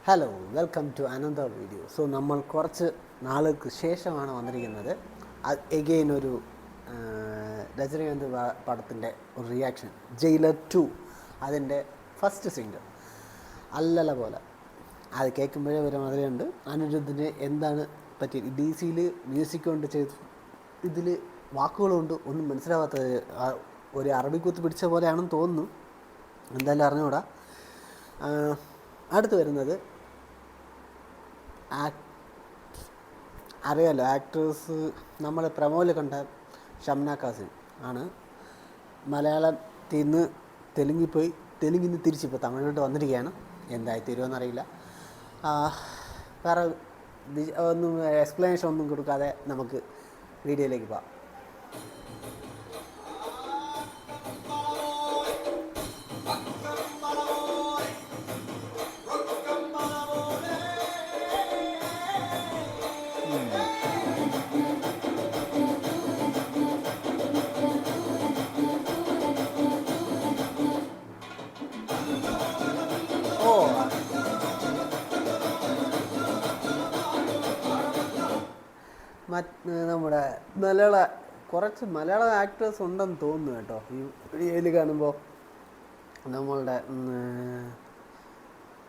Hello, welcome to another video. So നമ്മൾ കുറച്ച് നാളുകൾക്ക് ശേഷമാണ് വന്നിരിക്കുന്നത്. എഗെയിൻ ഒരു രജനീകാന്ത് പടത്തിൻ്റെ ഒരു റിയാക്ഷൻ, ജയിലർ 2 അതിൻ്റെ ഫസ്റ്റ് സിംഗിൾ അല്ലല പോലെ. അത് കേൾക്കുമ്പോഴേ ഒരു മധുരമുണ്ട്. അനിരുദ്ധിന് എന്താണ് പറ്റി, ഡി സിയിൽ മ്യൂസിക് കൊണ്ട് ചെയ്തു, ഇതിൽ വാക്കുകളുണ്ട്, ഒന്നും മനസ്സിലാവാത്ത ഒരു അറബിക്കുത്ത് പിടിച്ച പോലെയാണെന്ന് തോന്നുന്നു. എന്തായാലും അറിഞ്ഞുകൂടാ. അടുത്ത് വരുന്നത് അറിയാലോ, ആക്ട്രസ് നമ്മൾ പ്രമോയിൽ കണ്ട ഷംന കാസിം ആണ്. മലയാളത്തിൽ നിന്ന് തെലുങ്കിൽ നിന്ന് തിരിച്ചിപ്പോൾ തമിഴ്നാട്ട് വന്നിരിക്കുകയാണ്. എന്തായി തീരുമെന്നറിയില്ല. വേറെ ഒന്നും എക്സ്പ്ലനേഷൻ ഒന്നും കൊടുക്കാതെ നമുക്ക് വീഡിയോയിലേക്ക് പോകാം. നമ്മുടെ കുറച്ച് മലയാള ആക്ടേഴ്സ് ഉണ്ടെന്ന് തോന്നുന്നു കേട്ടോ ഈ വീഡിയോയിൽ കാണുമ്പോൾ. നമ്മളുടെ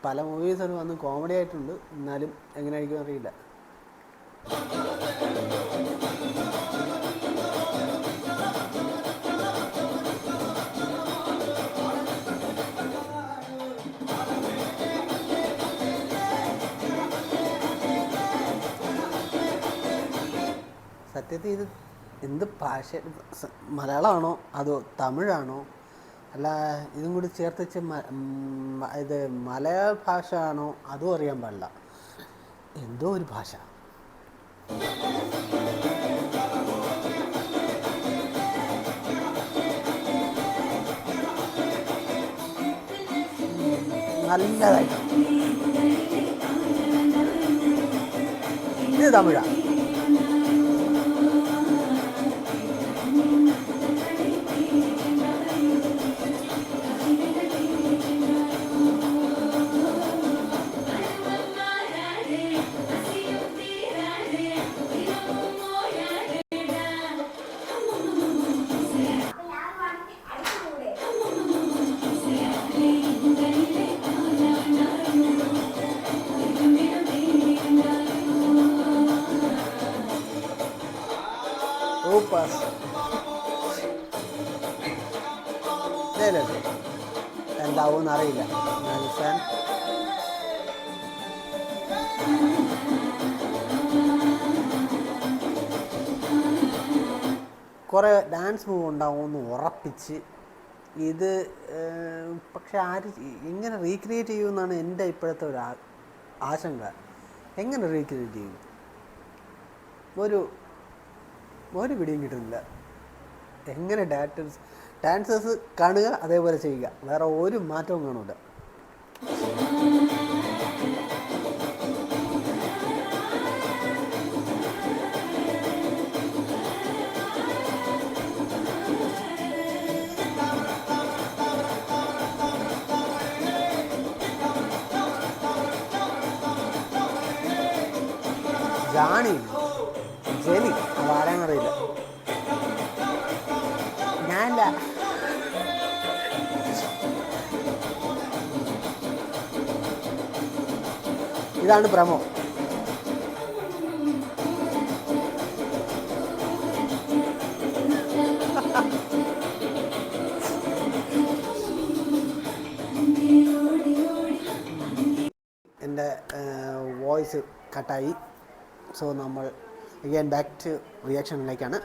പല മൂവീസും വന്ന് കോമഡി ആയിട്ടുണ്ട്, എന്നാലും എങ്ങനെയായിരിക്കും അറിയില്ല. സത്യത്തിൽ ഇത് എന്ത് ഭാഷ, മലയാളമാണോ അതോ തമിഴാണോ, അല്ല ഇതും കൂടി ചേർത്ത് വെച്ച് ഇത് മലയാള ഭാഷ ആണോ അതും അറിയാൻ പാടില്ല. എന്തോ ഒരു ഭാഷ. നല്ലതായിട്ട് ഇത് തമിഴാ. എന്താവും അറിയില്ല. കുറേ ഡാൻസ് മൂവ് ഉണ്ടാവുമെന്ന് ഉറപ്പിച്ച് ഇത് പക്ഷെ എങ്ങനെ റീക്രിയേറ്റ് ചെയ്യുമെന്നാണ് എൻ്റെ ഇപ്പോഴത്തെ ഒരു ആശങ്ക. എങ്ങനെ റീക്രിയേറ്റ് ചെയ്യും? ഒരു പിടിയും കിട്ടുന്നില്ല. എങ്ങനെ ഡാൻസേഴ്സ് കാണുക, അതേപോലെ ചെയ്യുക, വേറെ ഒരു മാറ്റവും കാണൂല. ജാണി ജെലി അതാരാന്നറിയില്ല. ഞാനല്ല. ഇതാണ് പ്രമോ. എൻ്റെ വോയിസ് കട്ടായി. സോ നമ്മൾ അഗൈൻ ബാക്ക് ടു റിയാക്ഷനിലേക്കാണ്.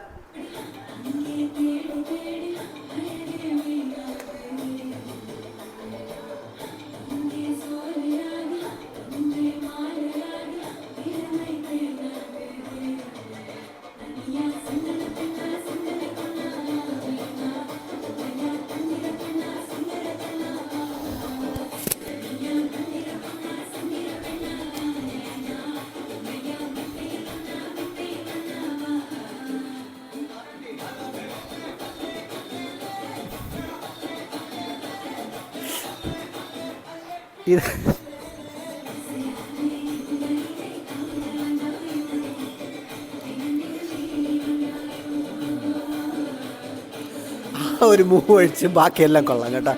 ഇത് ഒരു മൂവ് ഒഴിച്ച് ബാക്കിയെല്ലാം കൊള്ളാം കേട്ടോ.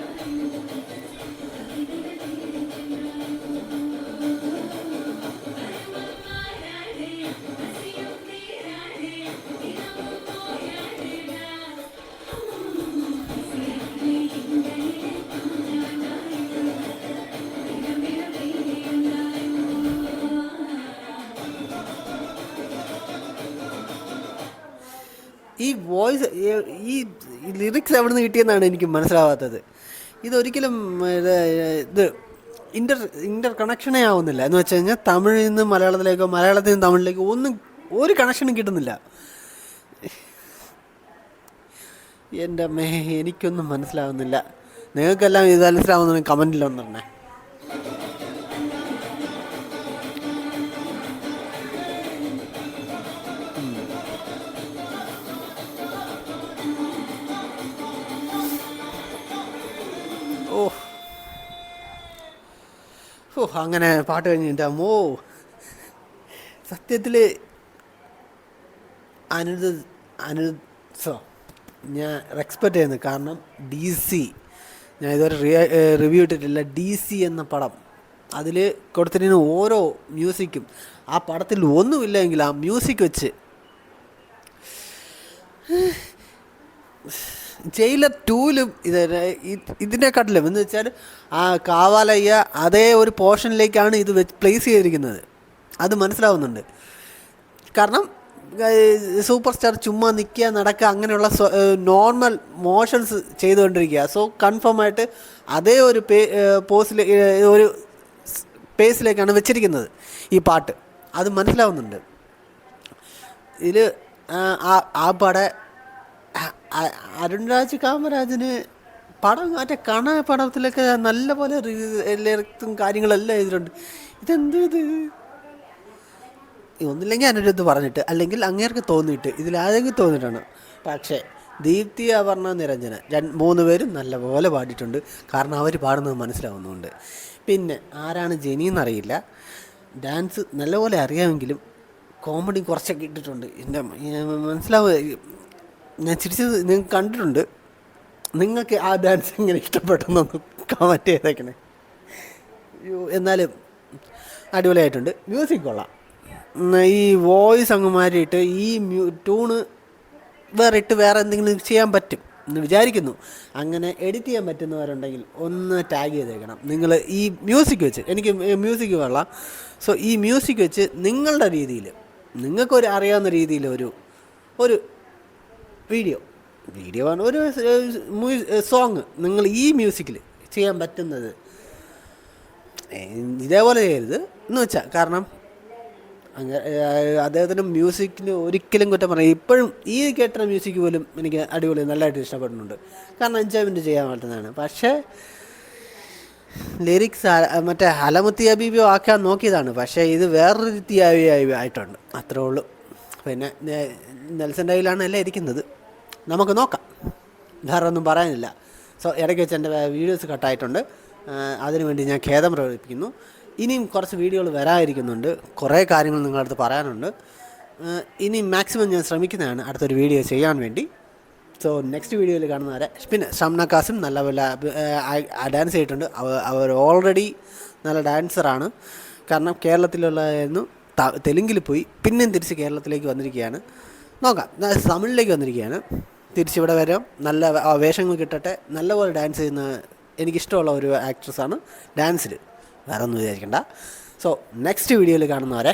ഈ വോയിസ്, ഈ ലിറിക്സ് എവിടെ നിന്ന് കിട്ടിയെന്നാണ് എനിക്ക് മനസ്സിലാവാത്തത്. ഇതൊരിക്കലും ഇത് ഇൻ്റർ കണക്ഷനേ ആവുന്നില്ല. എന്ന് വെച്ച് കഴിഞ്ഞാൽ തമിഴിൽ നിന്ന് മലയാളത്തിലേക്കോ മലയാളത്തിൽ നിന്ന് തമിഴിലേക്കോ ഒരു കണക്ഷനും കിട്ടുന്നില്ല. എൻ്റെ അമ്മേ, എനിക്കൊന്നും മനസ്സിലാവുന്നില്ല. നിങ്ങൾക്കെല്ലാം ഇത് മനസ്സിലാവുന്ന കമൻറ്റിലൊന്നും പറഞ്ഞേ. അങ്ങനെ പാട്ട് കഴിഞ്ഞിട്ട് അമ്മോ, സത്യത്തിൽ ഞാൻ റെസ്പെക്റ്റ് ചെയ്യുന്നു. കാരണം DC, ഞാൻ ഇതുവരെ റിവ്യൂ ഇട്ടിട്ടില്ല. DC എന്ന പടം, അതിൽ കൊടുത്തിരുന്ന ഓരോ മ്യൂസിക്കും, ആ പടത്തിൽ ഒന്നുമില്ലെങ്കിൽ ആ മ്യൂസിക് വെച്ച് ജയിലർ 2ലും ഇതിനെക്കാട്ടിലും എന്ന് വെച്ചാൽ ആ കാവാലയ്യ അതേ ഒരു പോർഷനിലേക്കാണ് ഇത് പ്ലേസ് ചെയ്തിരിക്കുന്നത്. അത് മനസ്സിലാവുന്നുണ്ട്. കാരണം സൂപ്പർ സ്റ്റാർ ചുമ്മാ നിൽക്കുക, നടക്കുക, അങ്ങനെയുള്ള നോർമൽ മോഷൻസ് ചെയ്തുകൊണ്ടിരിക്കുക. സോ കൺഫേം ആയിട്ട് അതേ ഒരു ഒരു പേസിലേക്കാണ് വെച്ചിരിക്കുന്നത് ഈ പാട്ട്. അത് മനസ്സിലാവുന്നുണ്ട്. ഇതിൽ ആ അരുൺരാജ് കാമരാജിന് പടം മറ്റേ പടത്തിലൊക്കെ നല്ല പോലെ ലിറിക്സും കാര്യങ്ങളെല്ലാം എഴുതിയിട്ടുണ്ട്. ഒന്നില്ലെങ്കിൽ അനിരുദ്ധ് പറഞ്ഞിട്ട്, അല്ലെങ്കിൽ അങ്ങേർക്ക് തോന്നിയിട്ട്, ഇതിലാരെങ്കിലും തോന്നിയിട്ടാണ്. പക്ഷേ ദീപ്തി, അപർണ, നിരഞ്ജന 3 പേരും നല്ലപോലെ പാടിയിട്ടുണ്ട്. കാരണം അവർ പാടുന്നത് മനസ്സിലാവുന്നുണ്ട്. പിന്നെ ആരാണ് ജെനിയെന്നറിയില്ല. ഡാൻസ് നല്ലപോലെ അറിയാമെങ്കിലും കോമഡി കുറച്ചൊക്കെ ഇട്ടിട്ടുണ്ട്. എൻ്റെ മനസ്സിലാവുക, ഞാൻ ചിരിച്ചത് നിങ്ങൾ കണ്ടിട്ടുണ്ട്. നിങ്ങൾക്ക് ആ ഡാൻസ് എങ്ങനെ ഇഷ്ടപ്പെട്ടെന്നൊന്ന് കമൻറ്റ് ചെയ്തേക്കണേ. എന്നാലും അടിപൊളിയായിട്ടുണ്ട്. മ്യൂസിക് കൊള്ളാം. ഈ വോയിസ് അങ്ങ് മാറ്റിയിട്ട് ഈ ട്യൂണ് വേറെ എന്തെങ്കിലും ചെയ്യാൻ പറ്റും എന്ന് വിചാരിക്കുന്നു. അങ്ങനെ എഡിറ്റ് ചെയ്യാൻ പറ്റുന്നവരുണ്ടെങ്കിൽ ഒന്ന് ടാഗ് ചെയ്തേക്കണം. നിങ്ങൾ ഈ മ്യൂസിക് വെച്ച്, എനിക്ക് മ്യൂസിക് കൊള്ളാം. സോ ഈ മ്യൂസിക് വെച്ച് നിങ്ങളുടെ രീതിയിൽ, നിങ്ങൾക്കൊരു അറിയാവുന്ന രീതിയിൽ ഒരു വീഡിയോ ആണ്, ഒരു സോങ് നിങ്ങൾ ഈ മ്യൂസിക്കിൽ ചെയ്യാൻ പറ്റുന്നത് ഇതേപോലെ ചെയ്യരുത് എന്ന് വെച്ചാൽ. കാരണം അദ്ദേഹത്തിൻ്റെ മ്യൂസിക്കിന് ഒരിക്കലും കുറ്റം പറയാം. ഇപ്പോഴും ഈ കേട്ട മ്യൂസിക് പോലും എനിക്ക് അടിപൊളി നല്ലതായിട്ട് ഇഷ്ടപ്പെടുന്നുണ്ട്. കാരണം എൻജോയ്മെൻറ്റ് ചെയ്യാൻ പറ്റുന്നതാണ്. പക്ഷേ ലിറിക്സ് മറ്റേ ഹലമുത്തി അബീബിയോ ആക്കാൻ നോക്കിയതാണ്. പക്ഷേ ഇത് വേറൊരു രീതിയായി ആയിട്ടുണ്ട്, അത്രേ ഉള്ളൂ. പിന്നെ നെൽസൻ്റെ കയ്യിലാണ് എല്ലാം ഇരിക്കുന്നത്. നമുക്ക് നോക്കാം, വേറെ ഒന്നും പറയാനില്ല. സോ ഇടയ്ക്ക് വെച്ച് എൻ്റെ വീഡിയോസ് കട്ടായിട്ടുണ്ട്. അതിനുവേണ്ടി ഞാൻ ഖേദം പ്രകടിപ്പിക്കുന്നു. ഇനിയും കുറച്ച് വീഡിയോകൾ വരാതിരിക്കുന്നുണ്ട്. കുറേ കാര്യങ്ങൾ നിങ്ങളുടെ അടുത്ത് പറയാനുണ്ട്. ഇനി മാക്സിമം ഞാൻ ശ്രമിക്കുന്നതാണ് അടുത്തൊരു വീഡിയോ ചെയ്യാൻ വേണ്ടി. സോ നെക്സ്റ്റ് വീഡിയോയിൽ കാണുന്നവരെ. പിന്നെ ഷംന കാസിം നല്ലപോലെ ഡാൻസ് ചെയ്തിട്ടുണ്ട്. അവർ ഓൾറെഡി നല്ല ഡാൻസറാണ്. കാരണം കേരളത്തിലുള്ളതായിരുന്നു, തെലുങ്കിൽ പോയി പിന്നെയും തിരിച്ച് കേരളത്തിലേക്ക് വന്നിരിക്കുകയാണ്. നോക്കാം, തമിഴിലേക്ക് വന്നിരിക്കുകയാണ്. തിരിച്ചിവിടെ വരാം. നല്ല വേഷങ്ങൾ കിട്ടട്ടെ. നല്ലപോലെ ഡാൻസ് ചെയ്യുന്ന എനിക്കിഷ്ടമുള്ള ഒരു ആക്ട്രസ്സാണ് ഡാൻസിൽ. വേറെ ഒന്നും വിചാരിക്കണ്ട. സോ നെക്സ്റ്റ് വീഡിയോയിൽ കാണുന്നവരെ.